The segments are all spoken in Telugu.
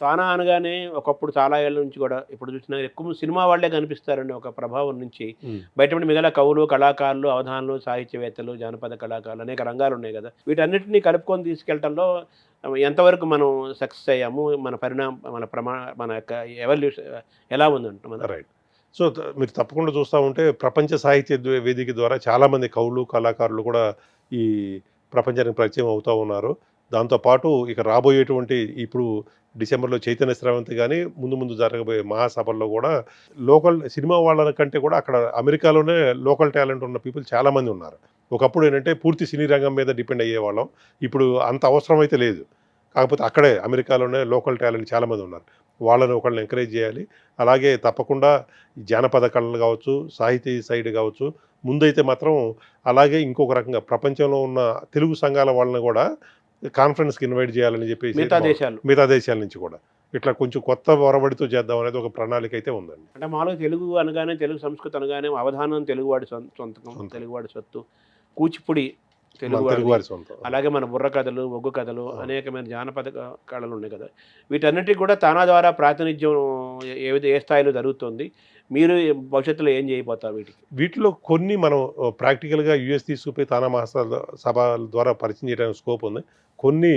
తానా అనగానే ఒకప్పుడు చాలా ఏళ్ల నుంచి కూడా ఇప్పుడు చూసినా ఎక్కువ సినిమా వాళ్ళే కనిపిస్తారండి ఒక ప్రభావం నుంచి. హ్మ్. బయటపడి మిగతా కవులు, కళాకారులు, అవధానులు, సాహిత్యవేత్తలు, జానపద కళాకారులు అనేక రంగాలున్నాయి గదా! వీటన్నిటిని కలుపుకొని తీసుకెళ్ళటంలో ఎంతవరకు మనం సక్సెస్ అయ్యాము? మన యొక్క ఎవల్యూషన్ ఎలా ఉందంట రైట్. సో, మీరు తప్పకుండా చూస్తా ఉంటే ప్రపంచ సాహిత్య వేదిక ద్వారా చాలామంది కవులు, కళాకారులు కూడా ఈ ప్రపంచానికి పరిచయం అవుతా ఉన్నారు. దాంతో పాటు ఇక రాబోయేటువంటి ఇప్పుడు డిసెంబర్‌లో చైతన్య స్రవంతి గాని, ముందు ముందు జరగబోయే మహాసభల్లో గూడా లోకల్ సినిమా వాళ్ళ కంటే కూడా అక్కడ అమెరికాలోనే లోకల్ టాలెంట్ ఉన్న పీపుల్ చాలామంది ఉన్నారు. ఒకప్పుడు ఏంటంటే పూర్తి సినీ రంగం మీద డిపెండ్ అయ్యేవాళ్ళం. ఇప్పుడు అంత అవసరం అయితే లేదు. కాకపోతే అక్కడే అమెరికాలోనే లోకల్ టాలెంట్ చాలామంది ఉన్నారు. వాళ్ళని ఒకళ్ళని ఎంకరేజ్ జేయాలి. అలాగే తప్పకుండా ఈ జానపద కళలు గావచ్చు, సాహితీ సైడ్ గావచ్చు, ముందైతే మాత్రం అలాగే ఇంకొక రకంగా ప్రపంచంలో ఉన్న తెలుగు సంఘాల వాళ్ళని గూడా కాన్ఫరెన్స్‌కి ఇన్వైట్ జేయాలని జెప్పేసి మిగతా దేశాలు? మిగతా దేశాల నుంచి కూడా. ఇట్లా కొంచెం కొత్త ఒరవడితో చేద్దాం అనేది ఒక ప్రణాళిక అయితే ఉందండి. అంటే మామూలుగా తెలుగు అనగానే, తెలుగు సంస్కృతి అనగానే అవధానం తెలుగువాడి సొంతకం, సొంతం. తెలుగువాడి సొత్తు. కూచిపూడి మన తెలుగువాడిది. తెలుగువారి సొంతం. అలాగే మన బుర్ర కథలు, ఒగ్గు కథలు, అవును. అనేకమైన జానపద కళలున్నాయి కదా! వీటన్నిటికి కూడా తానా ద్వారా ప్రాతినిధ్యం ఏ స్థాయిలో జరుగుతోంది? మీరు భవిష్యత్తులో ఏం చేయబోతారు వీటికి? వీటిలో కొన్ని మనం ప్రాక్టికల్‌గా యూఎస్ తీసుకుపోయి తానా సభల ద్వారా పరిచయం చేయడానికి స్కోప్ ఉంది. కొన్ని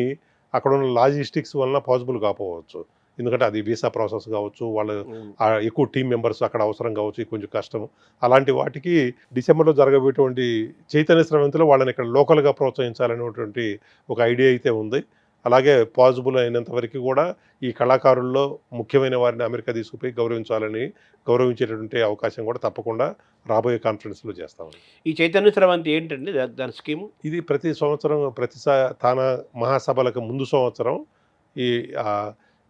అక్కడున్న లాజిస్టిక్స్ వలన పాసిబుల్ కాకపోవచ్చు. ఎందుకంటే అది వీసా ప్రాసెస్ కావచ్చు, వాళ్ళు హ్మ్. ఎక్కువ టీమ్ మెంబర్స్ అక్కడ అవసరం కావచ్చు, ఇది కొంచెం కష్టం. అలాంటి వాటికి డిసెంబర్‌లో జరగబోయేటువంటి చైతన్య స్రవంతిలో వాళ్ళని ఇక్కడ లోకల్‌గా ప్రోత్సహించాలనేటువంటి ఒక ఐడియా అయితే ఉంది. అలాగే పాసిబుల్ అయినంత వరకు కూడా ఈ కళాకారుల్లో ముఖ్యమైన వారిని అమెరికా తీసుకుపోయి గౌరవించేటటువంటి అవకాశం కూడా తప్పకుండా రాబోయే కాన్ఫరెన్స్‌లో చేస్తామండి. ఈ చైతన్య స్రవంతి ఏంటండి దాని స్కీము? ఇది ప్రతి సంవత్సరం తానా మహాసభలకు ముందు సంవత్సరం ఈ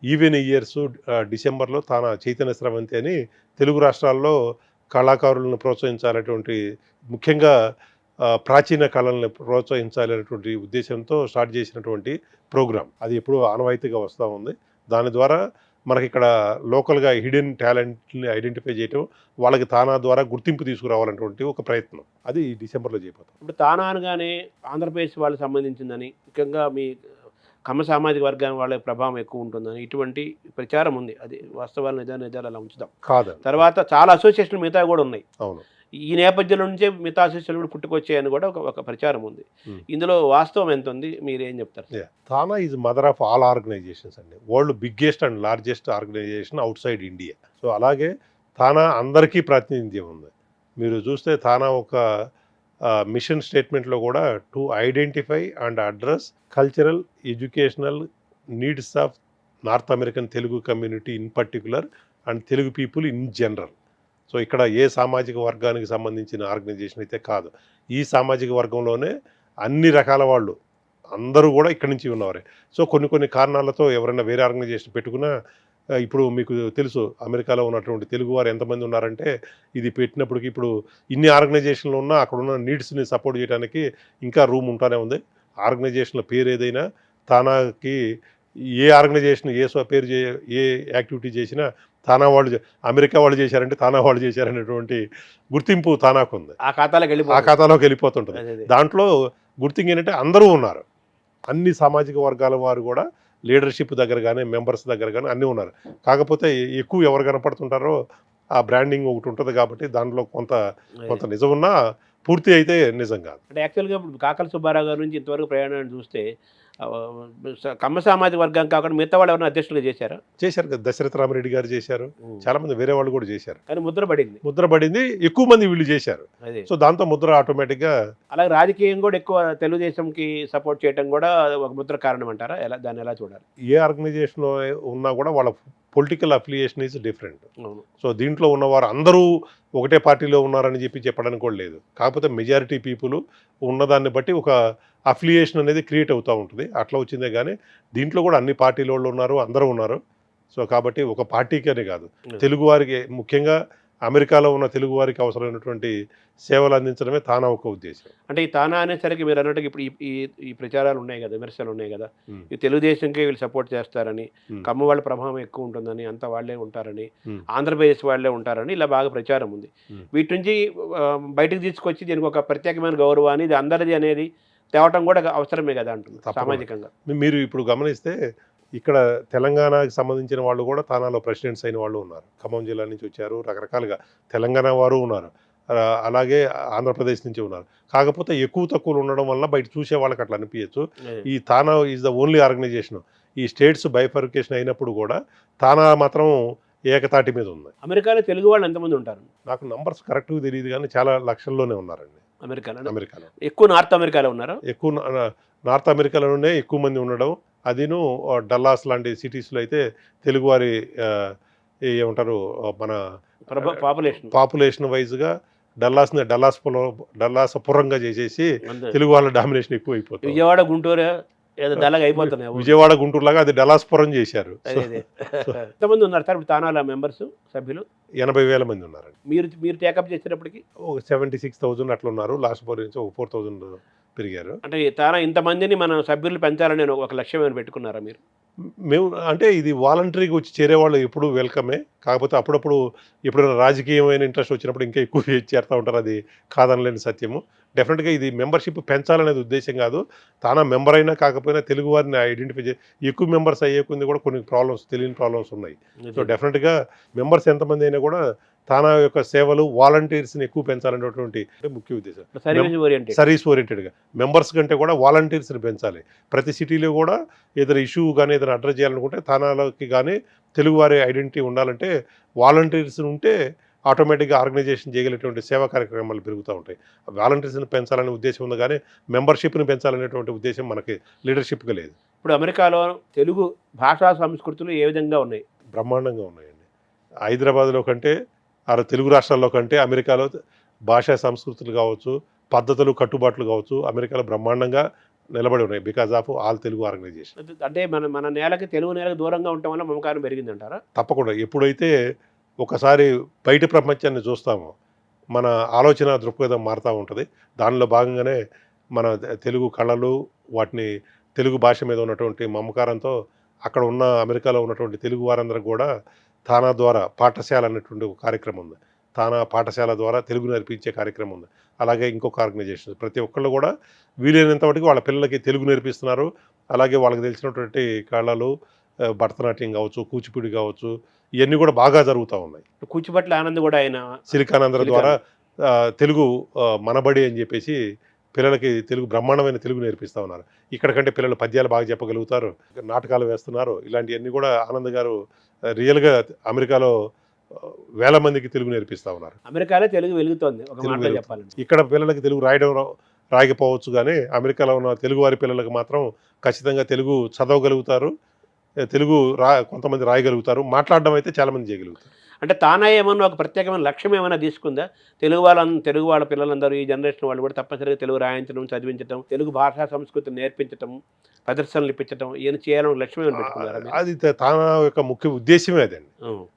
ఈవెన్ ఇయర్స్ డిసెంబర్‌లో తానా చైతన్య స్రవంతి అని తెలుగు రాష్ట్రాల్లో కళాకారులను ప్రోత్సహించాలనేటువంటి ముఖ్యంగా ప్రాచీన కళల్ని ప్రోత్సహించాలనేటువంటి ఉద్దేశంతో స్టార్ట్ చేసినటువంటి ప్రోగ్రామ్. అది ఎప్పుడూ ఆనవాయితీగా వస్తా ఉంది. దాని ద్వారా మనకిక్కడ లోకల్‌గా హిడెన్ టాలెంట్‌ని ఐడెంటిఫై చేయటం, వాళ్ళకి తానా ద్వారా గుర్తింపు తీసుకురావాలనేటువంటి ఒక ప్రయత్నం. అది డిసెంబర్‌లో చేయబోతాం. ఇప్పుడు తానా అనగానే ఆంధ్రప్రదేశ్ వాళ్ళకి సంబంధించిందని, ముఖ్యంగా మీ కమ్మ సామాజిక వర్గం వాళ్ళ ప్రభావం ఎక్కువ ఉంటుందని ఇటువంటి ప్రచారం ఉంది. అది వాస్తవాలు నిజాలు అలా ఉంచుదాం. కాదండి. తర్వాత చాలా అసోసియేషన్‌లు మిగతావి కూడా ఉన్నాయి. అవును. ఈ ఈ నేపథ్యంలో నుంచే మిగతా అసోసియేషన్‌లు కూడా పుట్టుకొచ్చాయని కూడా ఒక ఒక ప్రచారం ఉంది. హ్మ్. ఇందులో వాస్తవం ఎంతుంది? మీరేం చెప్తారు? TANA is mother of all organisations అండి. World biggest and largest organisation outside India. So, అలాగే తానా అందరికీ ప్రాతినిధ్యం ఉంది. మీరు చూస్తే తానా ఒక మిషన్ స్టేట్మెంట్‌లో కూడా to identify and address cultural, educational needs of north American Telugu community in particular and Telugu people in general. So, ఇక్కడ ఏ సామాజిక వర్గానికి సంబంధించిన ఆర్గనైజేషన్ అయితే కాదు. ఈ సామాజిక వర్గంలోనే అన్ని రకాల వాళ్ళు అందరూ గూడా ఇక్కడి నుంచి ఉన్నవారే. సో, కొన్ని కొన్ని కారణాలతో ఎవరైనా వేరే ఆర్గనైజేషన్ పెట్టుకున్నా ఇప్పుడు మీకు తెలుసు అమెరికాలో ఉన్నటువంటి తెలుగువారు ఎంతమంది ఉన్నారంటే, ఇది పెట్టినప్పటికి ఇప్పుడు ఇన్ని ఆర్గనైజేషన్‌లు ఉన్నా అక్కడున్న నీడ్స్‌ని సపోర్ట్ చేయడానికి ఇంకా రూమ్ ఉంటానే ఉంది. ఆర్గనైజేషన్‌ల పేరేదైనా తానాకి ఏ ఆర్గనైజేషన్ పేరు ఏ యాక్టివిటీ చేసినా తానా వాళ్ళు అమెరికా వాళ్ళు చేశారంటే తానా వాళ్ళు చేశారనేటువంటి గుర్తింపు తానాకుంది. ఆ ఖాతాలోకి ఆ వెళ్ళిపోతుంది. ఖాతాలోకి వెళ్ళిపోతుంటది. అదే. దాంట్లో గుర్తింపు ఏంటంటే అందరూ ఉన్నారు. అన్ని సామాజిక వర్గాల వారు గూడా లీడర్‌షిప్ దగ్గర గాని, మెంబర్స్ దగ్గర గాని అన్నీ ఉన్నారు. కాకపోతే ఎక్కువ ఎవరు కనపడుతుంటారో ఆ బ్రాండింగ్ ఒకటుంటది కాబట్టి దాంట్లో కొంత అదే. కొంత నిజమున్నా పూర్తి అయితే నిజం కాదు. అంటే యాక్చువల్‌గా ఇప్పుడు కాకల సుబ్బారావు గారి నుంచి ఇంతవరకు ప్రయాణాన్ని చూస్తే కమ్మ సామాజిక వర్గం కాకుండా మిగతా వాళ్ళు ఎవరైనా అధ్యక్షులుగా చేశారా? చేశారు కదా! దశరథ రామిరెడ్డి గారు చేశారు. హ్మ్. చాలామంది వేరే వాళ్ళు గూడా చేశారు. కానీ ముద్ర పడింది. ముద్ర పడింది. ఎక్కువ మంది వీళ్ళు చేశారు. అదే. సో, దాంతో ముద్ర ఆటోమేటిక్‌గా అలాగే రాజకీయం కూడా ఎక్కువ తెలుగుదేశంకి సపోర్ట్ చేయటం కూడా ఒక ముద్ర కారణం అంటారా? దాన్ని ఎలా చూడాలి? ఏ ఆర్గనైజేషన్‌లో ఉన్నా గూడా వాళ్ళ పొలిటికల్ అఫిలియేషన్ ఈజ్ డిఫరెంట్. అవును. సో, దీంట్లో ఉన్నవారు అందరూ ఒకటే పార్టీలో ఉన్నారని చెప్పడానికి కూడా లేదు. కాకపోతే మెజారిటీ పీపుల్ ఉన్నదాన్ని బట్టి ఒక అఫిలియేషన్ అనేది క్రియేట్ అవుతా ఉంటది. అట్లా వచ్చిందే గానీ, దీంట్లో కూడా అన్ని పార్టీలోళ్ళు ఉన్నారు. అందరూ ఉన్నారు. సో, కాబట్టి ఒక పార్టీకనే కాదు. హ్మ్. తెలుగువారికి ముఖ్యంగా అమెరికాలో ఉన్న తెలుగువారికి అవసరమైనటువంటి సేవలు అందించడమే తానా ఒక ఉద్దేశ్యం. అంటే ఈ తానా అనేసరికి మీరన్నట్టుగా ఇప్పుడు ఈ ఈ ఈ ప్రచారాలు ఉన్నాయి గదా! విమర్శలు ఉన్నాయి గదా! హ్మ్. ఈ తెలుగుదేశంకే వీళ్ళు సపోర్ట్ చేస్తారని, హ్మ్. కమ్మ వాళ్ళ ప్రభావం ఎక్కువ ఉంటుందని, అంతా వాళ్ళే ఉంటారని, హ్మ్. ఆంధ్రప్రదేశ్ వాళ్ళే ఉంటారని ఇలా బాగా ప్రచారం ఉంది. హ్మ్. వీటి నుంచి బయటకు తీసుకొచ్చి దీనికి ఒక ప్రత్యేకమైన గౌరవాన్ని ఇది అందరిది అనేది తేవటం కూడా అవసరమే గదా! అంటున్నా తప్పకుండా. సామాజికంగా. మీరు ఇప్పుడు గమనిస్తే ఇక్కడ తెలంగాణకి సంబంధించిన వాళ్ళు కూడా తానాలో ప్రెసిడెంట్స్ అయిన వాళ్ళు ఉన్నారు. ఖమ్మం జిల్లా నుంచి వచ్చారు, రకరకాలుగా తెలంగాణ వారు ఉన్నారు. అలాగే ఆంధ్రప్రదేశ్ నుంచి ఉన్నారు. కాకపోతే ఎక్కువ తక్కువలు ఉండడం వల్ల బయట చూసే వాళ్ళకి అట్లా అనిపించచ్చు. ఈ తానా ఈజ్ ద ఓన్లీ ఆర్గనైజేషన్. ఈ స్టేట్స్ బైఫర్కేషన్ అయినప్పుడు కూడా తానా మాత్రం ఏకతాటి మీద ఉంది. అమెరికాలో తెలుగు వాళ్ళు ఎంతమంది ఉంటారు? నాకు నంబర్స్ కరెక్ట్గా తెలియదు కానీ చాలా లక్షల్లోనే ఉన్నారండి అమెరికాలో. ఎక్కువ నార్త్ అమెరికాలో ఉన్నారా? ఎక్కువ నార్త్ అమెరికాలోనే ఎక్కువ మంది ఉండడం. అదిను డల్లాస్ లాంటి సిటీస్లో అయితే తెలుగువారి ఏమంటారు మన పాపులేషన్ వైజ్గా డల్లాసపురంగా చేసేసి తెలుగు వాళ్ళ డామినేషన్ ఎక్కువ అయిపోతుంది. విజయవాడ గుంటూరు అయిపోతున్నాయి. విజయవాడ గుంటూరు లాగా అది డల్లాస్పురం చేశారు. ఎంతమంది ఉన్నారు సార్ తానాల మెంబర్స్ సభ్యులు? 80,000 మంది ఉన్నారు. మీరు టేకప్ చేసేటప్పటికి 76,000 అట్లా ఉన్నారు. లాస్ట్ 4 నుంచి 4,000 పెరిగారు. అంటే తానా ఇంతమందిని మన సభ్యులు పెంచాలని ఒక లక్ష్యం ఏమైనా పెట్టుకున్నారా మీరు? మేము అంటే ఇది వాలంటరీగా వచ్చి చేరేవాళ్ళు ఎప్పుడు వెల్కమే. కాకపోతే అప్పుడప్పుడు ఎప్పుడైనా రాజకీయమైన ఇంట్రెస్ట్ వచ్చినప్పుడు ఇంకా ఎక్కువ చేరుతూ ఉంటారు. అది కాదనలేని సత్యము. డెఫినెట్గా ఇది మెంబర్షిప్ పెంచాలనేది ఉద్దేశం కాదు. తానా మెంబర్ అయినా కాకపోయినా తెలుగు వారిని ఐడెంటిఫై ఎక్కువ మెంబర్స్ అయ్యే కొద్ది కూడా కొన్ని తెలియని ప్రాబ్లమ్స్ ఉన్నాయి. సో డెఫినెట్గా మెంబర్స్ ఎంతమంది అయినా కూడా తానా యొక్క సేవలు వాలంటీర్స్ని ఎక్కువ పెంచాలనేటువంటి ముఖ్య ఉద్దేశం. సర్వీస్ ఓరియంటెడ్గా మెంబర్స్ కంటే కూడా వాలంటీర్స్ని పెంచాలి. ప్రతి సిటీలో కూడా ఏదైనా ఇష్యూ కానీ ఏదైనా అడ్రస్ చేయాలనుకుంటే తానాలకి కానీ తెలుగువారి ఐడెంటిటీ ఉండాలంటే వాలంటీర్స్ ఉంటే ఆటోమేటిక్గా ఆర్గనైజేషన్ చేయగలిగినటువంటి సేవా కార్యక్రమాలు పెరుగుతూ ఉంటాయి. వాలంటీర్స్ని పెంచాలనే ఉద్దేశం ఉంది కానీ మెంబర్షిప్ని పెంచాలనేటువంటి ఉద్దేశం మనకి లీడర్షిప్గా లేదు. ఇప్పుడు అమెరికాలో తెలుగు భాషా సంస్కృతులు ఏ విధంగా ఉన్నాయి? బ్రహ్మాండంగా ఉన్నాయండి. హైదరాబాద్లో కంటే తెలుగు రాష్ట్రాల్లో కంటే అమెరికాలో భాషా సంస్కృతులు కావచ్చు, పద్ధతులు కట్టుబాట్లు కావచ్చు అమెరికాలో బ్రహ్మాండంగా నిలబడి ఉన్నాయి. Because of all Telugu organization. అంటే మన నేలకి తెలుగు నేలకు దూరంగా ఉండటం వల్ల మమకారం పెరిగిందంటారా? తప్పకుండా. ఎప్పుడైతే ఒకసారి బయట ప్రపంచాన్ని చూస్తామో మన ఆలోచన దృక్పథం మారుతూ ఉంటుంది. దానిలో భాగంగానే మన తెలుగు కళలు వాటిని తెలుగు భాష మీద ఉన్నటువంటి మమకారంతో అక్కడ ఉన్న అమెరికాలో ఉన్నటువంటి తెలుగు వారందరూ కూడా తానా ద్వారా పాఠశాల అనేటువంటి ఒక కార్యక్రమం ఉంది. తానా పాఠశాల ద్వారా తెలుగు నేర్పించే కార్యక్రమం ఉంది. అలాగే ఇంకొక ఆర్గనైజేషన్ ప్రతి ఒక్కళ్ళు కూడా వీలైనంత వరకు వాళ్ళ పిల్లలకి తెలుగు నేర్పిస్తున్నారు. అలాగే వాళ్ళకి తెలిసినటువంటి కళలు భరతనాట్యం కావచ్చు, కూచిపూడి కావచ్చు, ఇవన్నీ కూడా బాగా జరుగుతూ ఉన్నాయి. కూచిపట్ల ఆనంద్ కూడా ఆయన సిలికానందర ద్వారా తెలుగు మనబడి అని చెప్పేసి పిల్లలకి తెలుగు బ్రహ్మాండమైన తెలుగు నేర్పిస్తూ ఉన్నారు. ఇక్కడ కంటే పిల్లలు పద్యాలు బాగా చెప్పగలుగుతారు, నాటకాలు వేస్తున్నారు. ఇలాంటివన్నీ కూడా ఆనంద్ గారు రియల్గా అమెరికాలో వేల మందికి తెలుగు నేర్పిస్తూ ఉన్నారు. అమెరికాలో తెలుగు వెలుగుతోంది ఒక మాటలో చెప్పాలంటే. ఇక్కడ పిల్లలకి తెలుగు రాయకపోవచ్చు కానీ అమెరికాలో ఉన్న తెలుగు వారి పిల్లలకు మాత్రం ఖచ్చితంగా తెలుగు చదవగలుగుతారు, తెలుగు కొంతమంది రాయగలుగుతారు, మాట్లాడడం అయితే చాలామంది చేయగలుగుతారు. అంటే తానా ఏమన్నా ఒక ప్రత్యేకమైన లక్ష్యం ఏమైనా తీసుకుందా? తెలుగు వాళ్ళ పిల్లలందరూ ఈ జనరేషన్ వాళ్ళు కూడా తప్పనిసరిగా తెలుగు రాయించడం, చదివించడం, తెలుగు భాషా సంస్కృతిని నేర్పించడం, ప్రదర్శనలు ఇప్పించడం ఇవన్నీ చేయాలని లక్ష్యం ఏమైనా పెట్టుకున్నారా? అది తానా యొక్క ముఖ్య ఉద్దేశమే అదండి.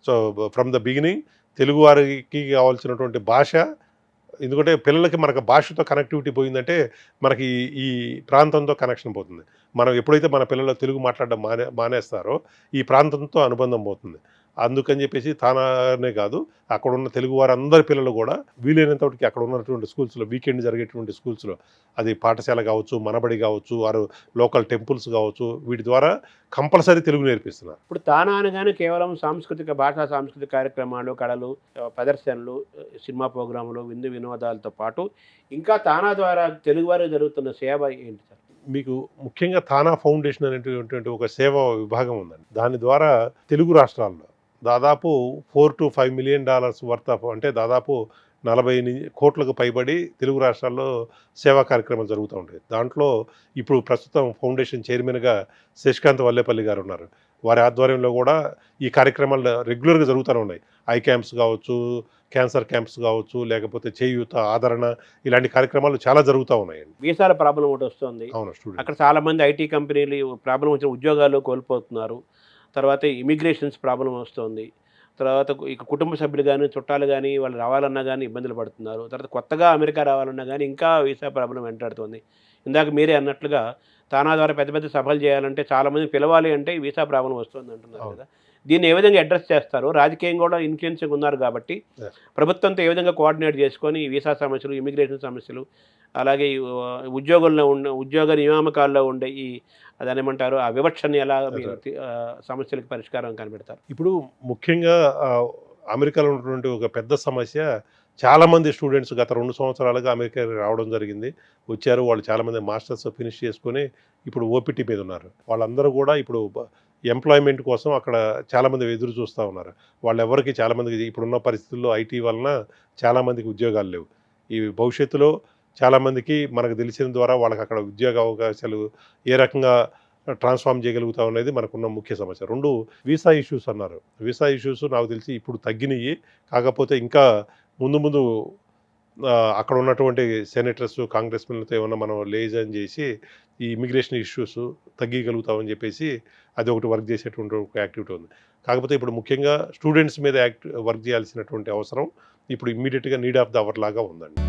So from the beginning Telugu వారికి కావాల్సినటువంటి భాష, ఎందుకంటే పిల్లలకి మనకు భాషతో కనెక్టివిటీ పోయిందంటే మనకి ఈ ప్రాంతంతో కనెక్షన్ పోతుంది. మనం ఎప్పుడైతే మన పిల్లలు తెలుగు మాట్లాడడం మానేస్తారో ఈ ప్రాంతంతో అనుబంధం పోతుంది. అందుకని చెప్పేసి తానానే కాదు అక్కడ ఉన్న తెలుగు వారందరి పిల్లలు కూడా వీలైనంతటికి అక్కడ ఉన్నటువంటి స్కూల్స్లో వీకెండ్ జరిగేటువంటి స్కూల్స్లో అది పాఠశాల కావచ్చు, మనబడి కావచ్చు, వారు లోకల్ టెంపుల్స్ కావచ్చు, వీటి ద్వారా కంపల్సరీ తెలుగు నేర్పిస్తున్నారు. ఇప్పుడు తానా అనగానే కేవలం భాషా సాంస్కృతిక కార్యక్రమాలు, కళలు, ప్రదర్శనలు, సినిమా ప్రోగ్రాములు, వినోదాలతో పాటు ఇంకా తానా ద్వారా తెలుగువారికి జరుగుతున్న సేవ ఏంటి సార్? మీకు ముఖ్యంగా తానా ఫౌండేషన్ అనేటువంటి ఒక సేవా విభాగం ఉందండి. దాని ద్వారా తెలుగు రాష్ట్రాల్లో దాదాపు $4 to $5 million వర్త్ ఆఫ్, అంటే దాదాపు 40 కోట్లకు పైబడి తెలుగు రాష్ట్రాల్లో సేవా కార్యక్రమాలు జరుగుతూ ఉంటాయి. దాంట్లో ఇప్పుడు ప్రస్తుతం ఫౌండేషన్ చైర్మన్గా శశికాంత్ వల్లేపల్లి గారు ఉన్నారు. వారి ఆధ్వర్యంలో కూడా ఈ కార్యక్రమాలు రెగ్యులర్గా జరుగుతూనే ఉన్నాయి. ఐ క్యాంప్స్ కావచ్చు, క్యాన్సర్ క్యాంప్స్ కావచ్చు, లేకపోతే చేయూత, ఆదరణ, ఇలాంటి కార్యక్రమాలు చాలా జరుగుతూ ఉన్నాయండి. వీసాల ప్రాబ్లం ఒకటి వస్తుంది. అవును, అక్కడ చాలామంది ఐటీ కంపెనీలు ప్రాబ్లం వచ్చిన ఉద్యోగాలు కోల్పోతున్నారు. తర్వాత ఇమిగ్రేషన్స్ ప్రాబ్లం వస్తుంది. తర్వాత ఇక కుటుంబ సభ్యులు కానీ, చుట్టాలు కానీ వాళ్ళు రావాలన్నా కానీ ఇబ్బందులు పడుతున్నారు. తర్వాత కొత్తగా అమెరికా రావాలన్నా కానీ ఇంకా వీసా ప్రాబ్లం వెంటాడుతుంది. ఇందాక మీరే అన్నట్లుగా తానా ద్వారా పెద్ద పెద్ద సభలు చేయాలంటే చాలామంది పిలవాలి అంటే ఈ వీసా ప్రాబ్లం వస్తుంది అంటున్నారు కదా. దీన్ని ఏ విధంగా అడ్రస్ చేస్తారు? రాజకీయం కూడా ఇన్ఫ్లుయెన్సింగ్ ఉన్నారు కాబట్టి ప్రభుత్వంతో ఏ విధంగా కోఆర్డినేట్ చేసుకొని వీసా సమస్యలు, ఇమిగ్రేషన్ సమస్యలు, అలాగే ఉద్యోగ నియామకాల్లో ఉండే ఈ అదేమంటారు ఆ వివక్షని ఎలా మీరు సమస్యలకు పరిష్కారం కనిపెడతారు? ఇప్పుడు ముఖ్యంగా అమెరికాలో ఉన్నటువంటి ఒక పెద్ద సమస్య, చాలామంది స్టూడెంట్స్ గత 2 సంవత్సరాలుగా అమెరికాకి రావడం జరిగింది. వచ్చారు. వాళ్ళు చాలామంది మాస్టర్స్ ఫినిష్ చేసుకొని ఇప్పుడు ఓపీటీ మీద ఉన్నారు. వాళ్ళందరూ కూడా ఇప్పుడు ఎంప్లాయ్‌మెంట్ కోసం అక్కడ చాలామంది ఎదురు చూస్తా ఉన్నారు. వాళ్ళెవ్వరికీ చాలామందికి ఇప్పుడున్న పరిస్థితుల్లో ఐటీ వలన చాలామందికి ఉద్యోగాలు లేవు. ఈ భవిష్యత్తులో చాలామందికి మనకు తెలిసిన ద్వారా వాళ్ళకక్కడ ఉద్యోగ అవకాశాలు ఏ రకంగా ట్రాన్స్‌ఫార్మ్ చేయగలుగుతాం అనేది మనకున్న ముఖ్య సమస్య. 2 వీసా ఇష్యూస్ అన్నారు. వీసా ఇష్యూస్ నాకు తెలిసి ఇప్పుడు తగ్గినియి. కాకపోతే ఇంకా ముందు ముందు అక్కడ ఉన్నటువంటి సెనేటర్స్, కాంగ్రెస్‌మెన్‌లతో ఏమన్నా మనం లెయిజన్ చేసి ఈ ఇమిగ్రేషన్ ఇష్యూస్ తగ్గీయగలుగుతామని చెప్పేసి అది ఒకటి వర్క్ చేసేటువంటి ఒక యాక్టివిటీ ఉంది. కాకపోతే ఇప్పుడు ముఖ్యంగా స్టూడెంట్స్ మీద వర్క్ చేయాల్సినటువంటి అవసరం ఇప్పుడు ఇమ్మీడియేట్‌గా నీడ్ ఆఫ్ ద అవర్ లాగా ఉందండి.